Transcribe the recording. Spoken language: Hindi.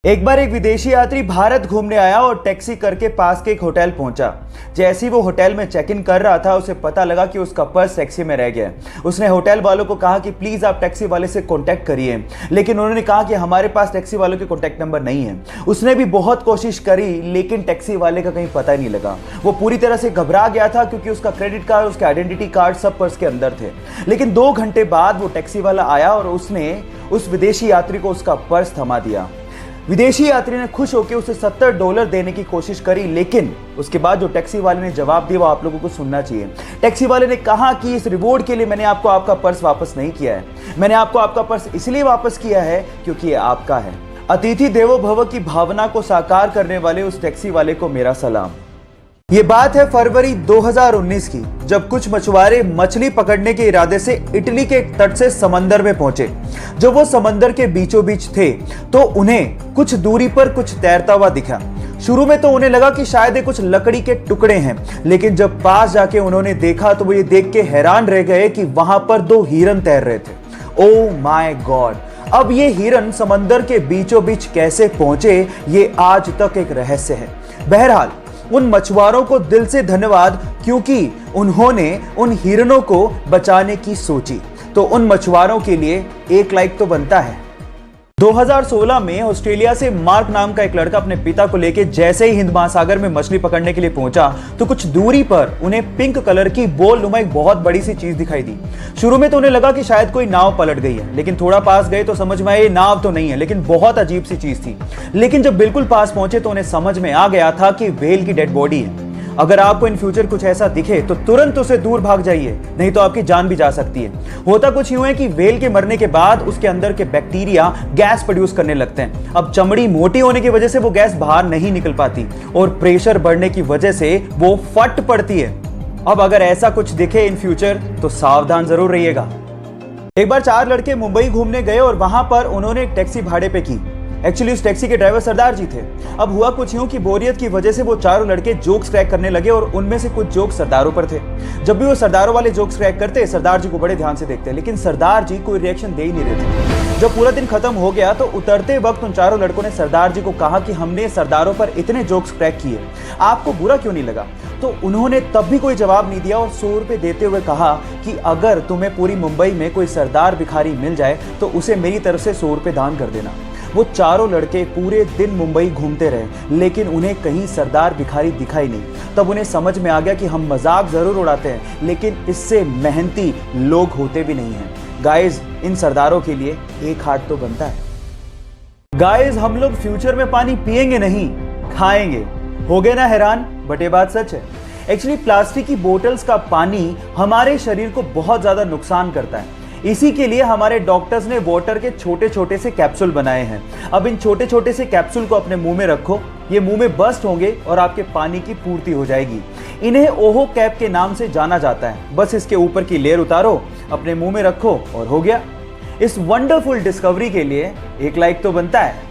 एक बार एक विदेशी यात्री भारत घूमने आया और टैक्सी करके पास के एक होटल पहुंचा। जैसे ही वो होटल में चेक इन कर रहा था, उसे पता लगा कि उसका पर्स टैक्सी में रह गया। उसने होटल वालों को कहा कि प्लीज आप टैक्सी वाले से कांटेक्ट करिए, लेकिन उन्होंने कहा कि हमारे पास टैक्सी वालों के कांटेक्ट नंबर नहीं है। उसने भी बहुत कोशिश करी, लेकिन टैक्सी वाले का कहीं पता ही नहीं लगा। वो पूरी तरह से घबरा गया था, क्योंकि उसका क्रेडिट कार्ड, उसके आइडेंटिटी कार्ड सब पर्स के अंदर थे। लेकिन 2 घंटे बाद वो टैक्सी वाला आया और उसने उस विदेशी यात्री को उसका पर्स थमा दिया। विदेशी यात्री ने खुश होकर उसे $70 देने की कोशिश करी, लेकिन उसके बाद जो टैक्सी वाले ने जवाब दिया वो आप लोगों को सुनना चाहिए। टैक्सी वाले ने कहा कि इस रिवॉर्ड के लिए मैंने आपको आपका पर्स वापस नहीं किया है। मैंने आपको आपका पर्स इसलिए वापस किया है क्योंकि ये आपका है। अतिथि देवो भव की भावना को साकार करने वाले उस टैक्सी वाले को मेरा सलाम। ये बात है फरवरी 2019 की, जब कुछ मछुआरे मछली पकड़ने के इरादे से इटली के एक तट से समंदर में पहुंचे। जब वो समंदर के बीचों बीच थे तो उन्हें कुछ दूरी पर कुछ तैरता हुआ दिखा। शुरू में तो उन्हें लगा कि शायद ये कुछ लकड़ी के टुकड़े हैं, लेकिन जब पास जाके उन्होंने देखा तो वो ये देख के हैरान रह गए कि वहां पर 2 हिरन तैर रहे थे। Oh my God! अब ये हिरन समंदर के बीचों बीच कैसे पहुंचे, ये आज तक एक रहस्य है। बहरहाल उन मछुआरों को दिल से धन्यवाद, क्योंकि उन्होंने उन हिरणों को बचाने की सोची। तो उन मछुआरों के लिए एक लाइक तो बनता है। 2016 में ऑस्ट्रेलिया से मार्क नाम का एक लड़का अपने पिता को लेकर जैसे ही हिंद महासागर में मछली पकड़ने के लिए पहुंचा तो कुछ दूरी पर उन्हें पिंक कलर की बोल नुमा एक बहुत बड़ी सी चीज दिखाई दी। शुरू में तो उन्हें लगा कि शायद कोई नाव पलट गई है, लेकिन थोड़ा पास गए तो समझ में आया ये नाव तो नहीं है, लेकिन बहुत अजीब सी चीज थी। लेकिन जब बिल्कुल पास पहुंचे तो उन्हें समझ में आ गया था कि व्हेल की डेड बॉडी है। अगर आपको इन फ्यूचर कुछ ऐसा दिखे तो तुरंत उसे दूर भाग जाइए, नहीं तो आपकी जान भी जा सकती है। होता कुछ यूं है कि व्हेल के मरने के बाद उसके अंदर के बैक्टीरिया गैस प्रोड्यूस करने लगते हैं। अब चमड़ी मोटी होने की वजह से वो गैस बाहर नहीं निकल पाती और प्रेशर बढ़ने की वजह से वो फट पड़ती है। अब अगर ऐसा कुछ दिखे इन फ्यूचर तो सावधान जरूर रहिएगा। एक बार 4 लड़के मुंबई घूमने गए और वहां पर उन्होंने एक टैक्सी भाड़े पे की। एक्चुअली उस टैक्सी के ड्राइवर सरदार जी थे। अब हुआ कुछ यूं कि बोरियत की वजह से वो चारों लड़के जोक्स क्रैक करने लगे और उनमें से कुछ जोक्स सरदारों पर थे। जब भी वो सरदारों वाले जोक्स क्रैक करते, सरदार जी को बड़े ध्यान से देखते, लेकिन सरदार जी कोई रिएक्शन दे ही नहीं रहे थे। जब पूरा दिन खत्म हो गया तो उतरते वक्त उन चारों लड़कों ने सरदार जी को कहा कि हमने सरदारों पर इतने जोक्स क्रैक किए, आपको बुरा क्यों नहीं लगा? तो उन्होंने तब भी कोई जवाब नहीं दिया और 100 रुपए देते हुए कहा कि अगर तुम्हें पूरी मुंबई में कोई सरदार भिखारी मिल जाए तो उसे मेरी तरफ से 100 रुपए दान कर देना। वो चारों लड़के पूरे दिन मुंबई घूमते रहे, लेकिन उन्हें कहीं सरदार भिखारी दिखाई नहीं। तब उन्हें समझ में आ गया कि हम मजाक जरूर उड़ाते हैं, लेकिन इससे मेहनती लोग होते भी नहीं हैं। गाइज, इन सरदारों के लिए एक हाथ तो बनता है। गाइज, हम लोग फ्यूचर में पानी पिएंगे नहीं, खाएंगे। हो गए ना हैरान? बट ये बात सच है। एक्चुअली प्लास्टिक की बोतल्स का पानी हमारे शरीर को बहुत ज्यादा नुकसान करता है। इसी के लिए हमारे डॉक्टर्स ने वाटर के छोटे छोटे से कैप्सूल बनाए हैं। अब इन छोटे छोटे से कैप्सूल को अपने मुंह में रखो, ये मुंह में बस्ट होंगे और आपके पानी की पूर्ति हो जाएगी। इन्हें ओहो कैप के नाम से जाना जाता है। बस इसके ऊपर की लेयर उतारो, अपने मुंह में रखो और हो गया। इस वंडरफुल डिस्कवरी के लिए एक लाइक तो बनता है।